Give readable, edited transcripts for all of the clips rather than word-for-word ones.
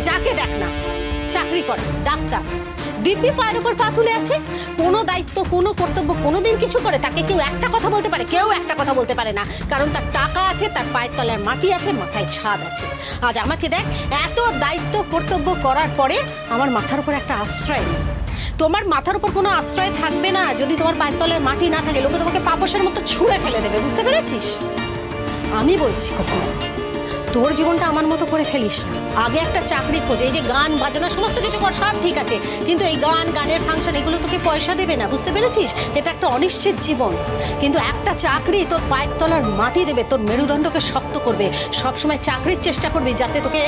যাকে দেখ না চাকরি করে, ডাক্তার, দিব্যি পায়ের উপর পা তুলে আছে, কোনো দায়িত্ব কোনো কর্তব্য কোনোদিন কিছু করে তাকে কেউ একটা কথা বলতে পারে? কেউ একটা কথা বলতে পারে না, কারণ তার টাকা আছে, তার পায়ের তলার মাটি আছে, মাথায় ছাদ আছে। আজ আমাকে দেখ, এত দায়িত্ব কর্তব্য করার পরে আমার মাথার উপর একটা আশ্রয় নেই। তোমার মাথার উপর কোনো আশ্রয় থাকবে না যদি তোমার পায়ের তলার মাটি না থাকে। লোকে তোমাকে পাপোশের মতো ছুঁড়ে ফেলে দেবে, বুঝতে পেরেছিস? আমি বলছি কখন তোর জীবনটা আমার মতো করে ফেলিস না। আগে একটা চাকরি খোঁজে, এই যে গান বাজনা সমস্ত কিছু কর, সব ঠিক আছে, কিন্তু এই গানের ফাংশন এগুলো তোকে পয়সা দেবে না, বুঝতে পেরেছিস? এটা একটা অনিশ্চিত জীবন। কিন্তু একটা চাকরি তোর পায়ের তলার মাটি দেবে, তোর মেরুদণ্ডকে শক্ত করবে। সবসময় চাকরির চেষ্টা করবি যাতে তোকে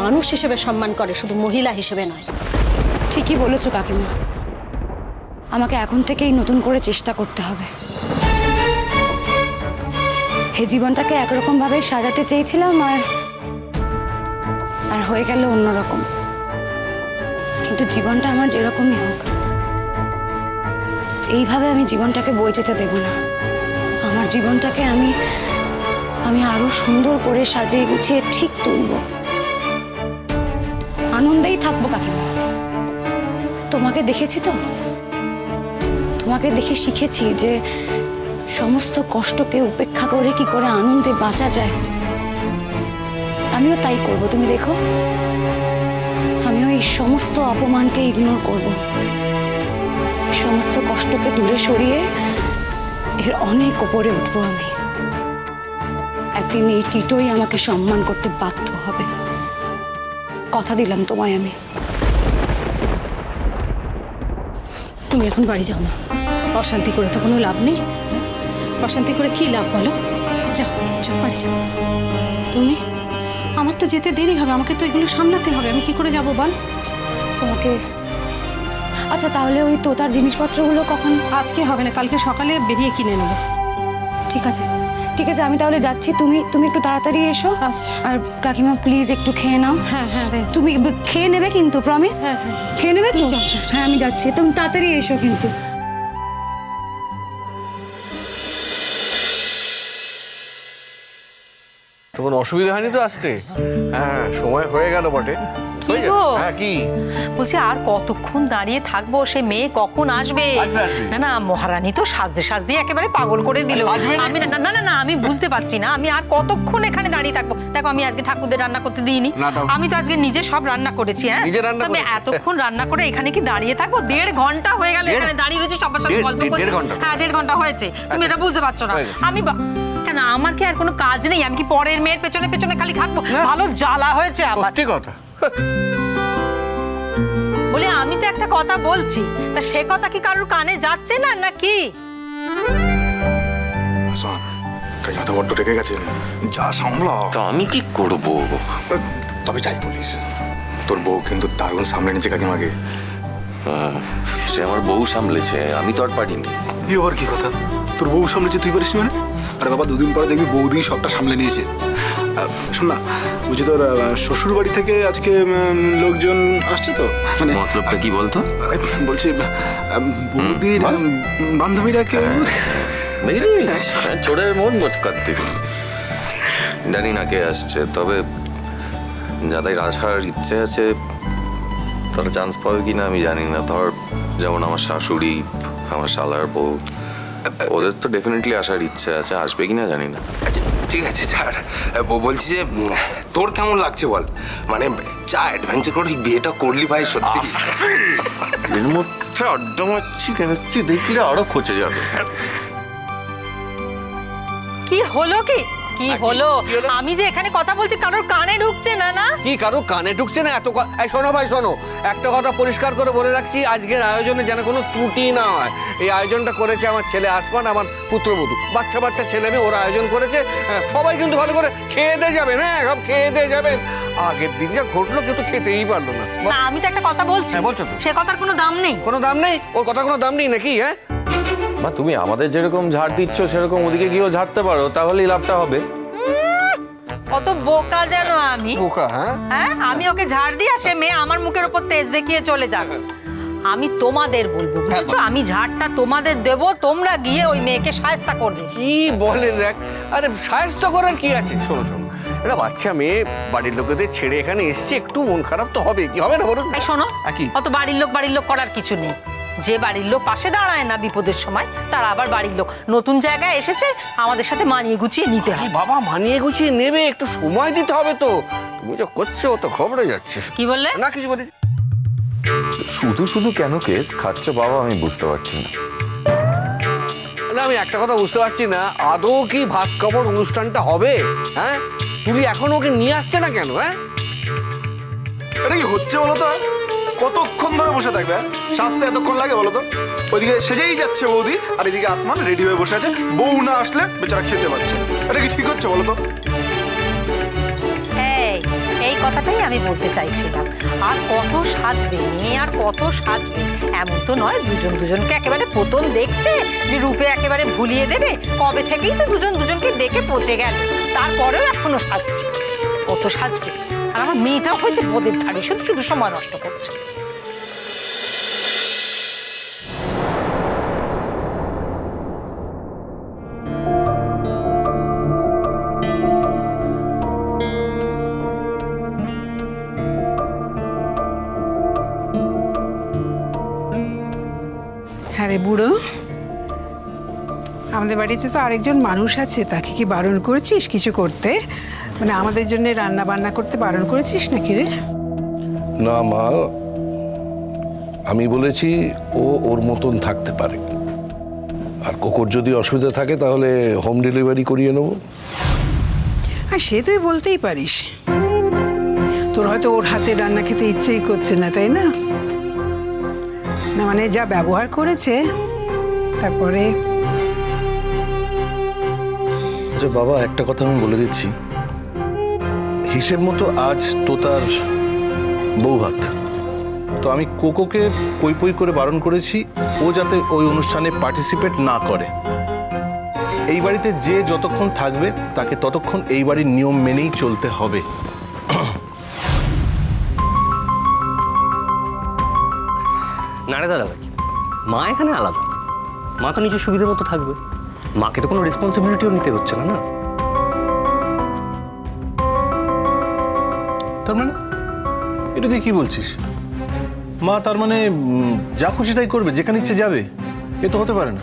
মানুষ হিসেবে সম্মান করে, শুধু মহিলা হিসেবে নয়। ঠিকই বলেছো কাকিমা, আমাকে এখন থেকেই নতুন করে চেষ্টা করতে হবে। এই জীবনটাকে একরকম ভাবে সাজাতে চেয়েছিলাম, আর হয়ে গেল অন্যরকম। কিন্তু জীবনটা আমার যেরকমই হোক, এইভাবে আমি জীবনটাকে বয়ে যেতে দেব না। আমার জীবনটাকে আমি আরো সুন্দর করে সাজিয়ে গুছিয়ে ঠিক তুলব। আনন্দেই থাকবো কাকিমা। তোমাকে দেখেছি তো, তোমাকে দেখে শিখেছি যে সমস্ত কষ্টকে উপেক্ষা করে কি করে আনন্দে বাঁচা যায়। আমিও তাই করব, তুমি দেখো। আমিও এই সমস্ত অপমানকে ইগনোর করব, সমস্ত কষ্টকে দূরে সরিয়ে এর অনেক উপরে উঠবো আমি। একদিন এই টিটোই আমাকে সম্মান করতে বাধ্য হবে, কথা দিলাম তোমায় আমি। তুমি এখন বাড়ি যাও না, অশান্তি করে তো কোনো লাভ নেই। অশান্তি করে কি লাভ বলো? যাও যাও, বাড়ি যাও। তুমি, আমার তো যেতে দেরি হবে, আমাকে তো এগুলো সামলাতে হবে। আমি কি করে যাব বল? তোমাকে, আচ্ছা তাহলে ওই তোতার জিনিসপত্রগুলো কখন? আজকে হবে না, কালকে সকালে বেরিয়ে কিনে নেবো। ঠিক আছে ঠিক আছে, আমি তাহলে যাচ্ছি। তুমি একটু তাড়াতাড়ি এসো। আচ্ছা। আর কাকিমা প্লিজ একটু খেয়ে নাও। হ্যাঁ হ্যাঁ, তুমি খেয়ে নেবে কিন্তু, প্রমিস? হ্যাঁ হ্যাঁ, খেয়ে নেবে তো? যাও, যাও, যাও। হ্যাঁ আমি যাচ্ছি, তুমি তাড়াতাড়ি এসো কিন্তু। তখন অসুবিধা হয়নি তো আসতে? হ্যাঁ, সময় হয়ে গেল বটে। কি গো? হ্যাঁ, কি বলছি আর কতক্ষণ দাঁড়িয়ে থাকবো? সে মেয়ে কখন আসবে? আসবে। না না, মহারানী তো সাজতে একেবারে পাগল করে দিল। আমি না না না, আমি বুঝতে পারছি না আমি আর কতক্ষণ এখানে দাঁড়িয়ে থাকবো। দেখো আমি আজকে ঠাকুরদের রান্না করতে দিইনি, আমি তো আজকে নিজে সব রান্না করেছি। হ্যাঁ, আমি এতক্ষণ রান্না করে এখানে কি দাঁড়িয়ে থাকবো? 1.5 ঘন্টা হয়ে গেল এখানে দাঁড়িয়ে রয়েছে, সবার সাথে গল্প করছি। হ্যাঁ 1.5 ঘন্টা হয়েছে, তুমি এটা বুঝতে পারছো না? আমি কেন, আমার কি আর কোনো কাজ নেই? আমি কি পরের মেয়ের পেছনে পেছনে খালি থাকবো? ভালো জ্বালা হয়েছে আমার। সত্যি কথা। বলে আমি তো একটা কথা বলছি, তা সে কথা কি কারোর কানে যাচ্ছে না নাকি? শোন, কাকিমা তো বড্ড রেগে গেছেন, যা সামলাও। তা আমি কি করব? তবে যাই বলিস, তোর বউ কিন্তু দারুণ সামলে নিয়েছে কাকিমাকে। সে আমার বউ সামলেছে, আমি তো আর পারিনি। এই আবার কি কথা? তোর বউ সামলেছে, তুই পারিস মানে? আরে বাবা, 2 দিন পরে দেখবি বৌদি সবটা সামলে নিয়েছে। শোন না, বলছি তোর শ্বশুর বাড়ি থেকে আজকে লোকজন আসছে তো, মানে মতলবটা কি বলতো? বলছি বৌদির বান্ধবীরা কেউ। দেখেছিস, চোরের মন মচকার দিবি। জানি না কে আসছে, তবে যাদের আসার ইচ্ছে আছে তারা চান্স পাবে কিনা আমি জানি না। ধর যেমন আমার শাশুড়ি, আমার শালার বউ, ওদের তো ডেফিনেটলি আসার ইচ্ছে আছে, আসবে কিনা জানি না। আচ্ছা ঠিক আছে ছাড়, বলছি যে তোর কেমন লাগছে বল? মানে যা অ্যাডভেঞ্চার করে বিয়েটা করলি ভাই, সত্যি এর মধ্যে আড্ডা মারছি কেন, দেখলে আরো খচে যাবে। কি হলো কি কি হলো? আমি যে এখানে কথা বলছি কারোর কানে ঢুকছে না? না কি কারো কানে ঢুকছে না? এত শোনো ভাই, শোনো, একটা কথা পরিষ্কার করে বলে রাখছি, আজকের আয়োজনে যেন কোনো ত্রুটি না হয়। এই আয়োজনটা করেছে আমার ছেলে আসমান, আমার পুত্রবধূ, বাচ্চা ছেলে মেয়ে, ওরা আয়োজন করেছে। সবাই কিন্তু ভালো করে খেয়ে দিয়ে যাবেন। হ্যাঁ, সব খেয়ে দিয়ে যাবেন। আগের দিন যা ঘটলো কেউ তো খেতেই পারলো না। না, আমি তো একটা কথা বলছি। হ্যাঁ, বলছো তো। সে কথার কোনো দাম নেই। কোনো দাম নেই? ওর কথা কোনো দাম নেই নাকি? হ্যাঁ মা, তুমি আমাদের যেরকম ঝাড় দিচ্ছ সেরকম ওদিকে গিয়েও ঝাড়তে পারো, তাহলেই লাভটা হবে। কত বোকা যেন আমি। বোকা? হ্যাঁ, আমি ওকে ঝাড় দিয়া সে মেয়ে আমার মুখের উপর তেজ দেখিয়ে চলে যাবে। আমি তোমাদের বলবো, বুঝেছো? আমি ঝাড়টা তোমাদের দেব, তোমরা গিয়ে ওই মেয়েকে শায়েস্তা করবে। কি বলে দেখ, আরে শায়েস্তা করার কি আছে? শোনো, একটা বাচ্চা মেয়ে বাড়ির লোকেদের ছেড়ে এখানে এসছে, একটু মন খারাপ তো হবে, কি হবে না বলুন? এই শোনো, কি? অত বাড়ির লোক করার কিছু নেই। যে বাড়ির লোক পাশে দাঁড়ায় না বিপদের সময়, তার আবার বাড়ির লোক। নতুন জায়গায় এসেছে, আমাদের সাথে মানিয়ে গুছিয়ে নিতে আরে হয়। বাবা, মানিয়ে গুছিয়ে নেবে, একটু সময় দিতে হবে তো। তুমি যা করছো ও তো ঘবড়ে যাচ্ছে। কি বললে? না কিছু বলি। শুধু শুধু কেন কেস খাচ্ছে বাবা, আমি বুঝতে পারছি না। না, আমি একটা কথা বুঝতে পারছি না, আদৌ কি ভাত খাবার অনুষ্ঠানটা হবে? হ্যাঁ, তুমি এখন ওকে নিয়ে আসছে না কেন? হ্যাঁ, এটা কি হচ্ছে বলো তো? কতক্ষণ ধরে বসে থাকবে? সাজতে এতক্ষণ লাগে বলো তো? ওইদিকে সেজেই যাচ্ছে বৌদি, আর এদিকে আসমান রেডি হয়ে বসে আছে, বউ না আসলে বেচারা খেতে পারছে। এটা কি ঠিক হচ্ছে বলো তো? এই কথাটাই আমি বলতে চাইছিলাম। আর কত সাজবে মেয়ে, আর কত সাজবে? এমন তো নয় দুজনকে একেবারে পতন দেখছে যে রূপে একেবারে ভুলিয়ে দেবে। কবে থেকেই তো দুজনকে দেখে পচে গেল, তারপরেও এখনো সাজছে। কত সাজবে? আর আমার মেয়েটাও হয়েছে বোদের ধারী, শুধু সময় নষ্ট করছে। হ্যাঁ রে বুড়ো, আমাদের বাড়িতে তো আরেকজন মানুষ আছে, তাকে কি বারণ করেছিস কিছু করতে? মানে আমাদের জন্য রান্না বান্না করতে বারণ করেছিস নাকি রে? না মা, আমি বলেছি ও ওর মতন থাকতে পারে, আর কোকোর যদি অসুবিধা থাকে তাহলে হোম ডেলিভারি করিয়ে নেব। আর সে তুই বলতেই পারিস, তোর হয়তো ওর হাতে রান্না খেতে ইচ্ছেই করছে না, তাই না? না মানে যা ব্যবহার করেছে, তারপরে আচ্ছা বাবা, একটা কথা আমি বলে দিচ্ছি, হিসেব মতো আজ তো তার বউ ভাত, তো আমি কোকোকে পই পই করে বারণ করেছি ও যাতে ওই অনুষ্ঠানে পার্টিসিপেট না করে। এই বাড়িতে যে যতক্ষণ থাকবে তাকে ততক্ষণ এই বাড়ির নিয়ম মেনেই চলতে হবে। না রে দাদা ভাই, মা এখানে আলাদা। মা তো নিজের সুবিধা মতো থাকবে, মাকে তো কোনো রেসপন্সিবিলিটিও নিতে হচ্ছে না। না তার মানে এটা তুই কি বলছিস? মা তার মানে যা খুশি তাই করবে, যেখানে ইচ্ছে যাবে? এ তো হতে পারে না।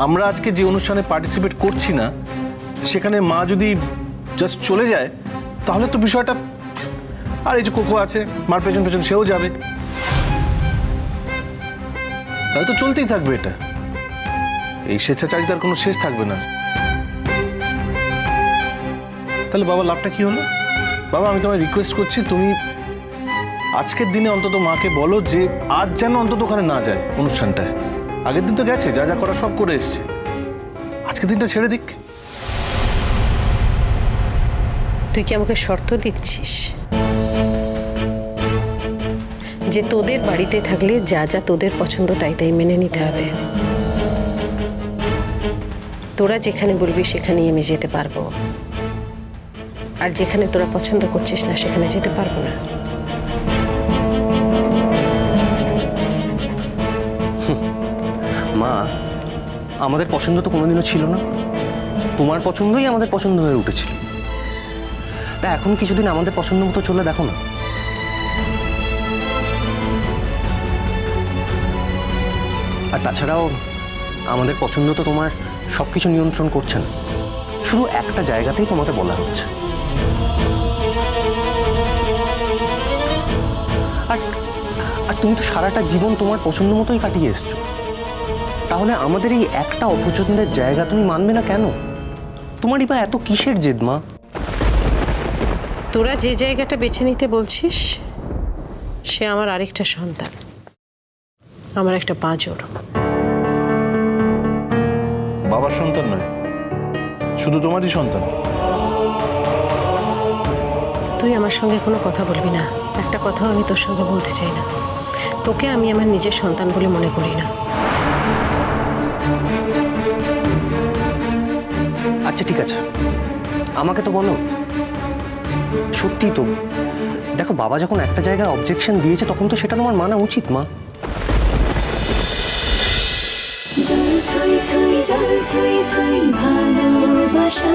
আমরা আজকে যে অনুষ্ঠানে পার্টিসিপেট করছি না, সেখানে মা যদি জাস্ট চলে যায় তাহলে তো বিষয়টা, আর এই যে কোকো আছে মার পেছন পেছন সেও যাবে, তাহলে তো চলতেই থাকবে এটা। এই স্বেচ্ছাচারিতার কোনো শেষ থাকবে না। তাহলে বাবা লাভটা কি হলো? বাবা আমি তোমায় রিকোয়েস্ট করছি, তুমি আজকের দিনে অন্তত মাকে বলো যে আজ যেন অন্তত ওখানে না যায় অনুষ্ঠানটায়। আগের দিন তো গেছে, যা যা করা সব করে এসছে, আজকের দিনটা ছেড়ে দিক। তুই কি আমাকে শর্ত দিচ্ছিস যে তোদের বাড়িতে থাকলে যা যা তোদের পছন্দ তাই তাই মেনে নিতে হবে? তোরা যেখানে বলবি সেখানেই আমি যেতে পারবো, আর যেখানে তোরা পছন্দ করছিস না সেখানে যেতে পারবো না। মা, আমাদের পছন্দ তো কোনোদিনও ছিল না, তোমার পছন্দই আমাদের পছন্দ হয়ে উঠেছিল। তা এখন কিছুদিন আমাদের পছন্দ মতো চলে দেখো না। আর তাছাড়াও আমাদের পছন্দ তো তোমার সব কিছু নিয়ন্ত্রণ করছে না, শুধু একটা জায়গাতেই তোমাকে বলা হচ্ছে। আর তুমি তো সারাটা জীবন তোমার পছন্দ মতোই কাটিয়ে এসছো, তাহলে আমাদের এই একটা অপছন্দের জায়গা তুমি মানবে না কেন? তোমারই বা এত কিসের জেদ মা? তোরা যে জায়গাটা বেছে নিতে বলছিস সে আমার আরেকটা সন্তান, আমার একটা পাঁজর। বাবার সন্তান নয়, শুধু তোমারই সন্তান। তুই আমার সঙ্গে কোনো কথা বলবি না, একটা কথাও আমি তোর সঙ্গে বলতে চাই না। তোকে আমি আমার নিজের সন্তান বলে মনে করি না। আচ্ছা ঠিক আছে, আমাকে তো বলো, সত্যি তো দেখো, বাবা যখন একটা জায়গায় অবজেকশন দিয়েছে তখন তো সেটা তোমার মানা উচিত মা। জল থই থই জল থই থই ভালোবাসা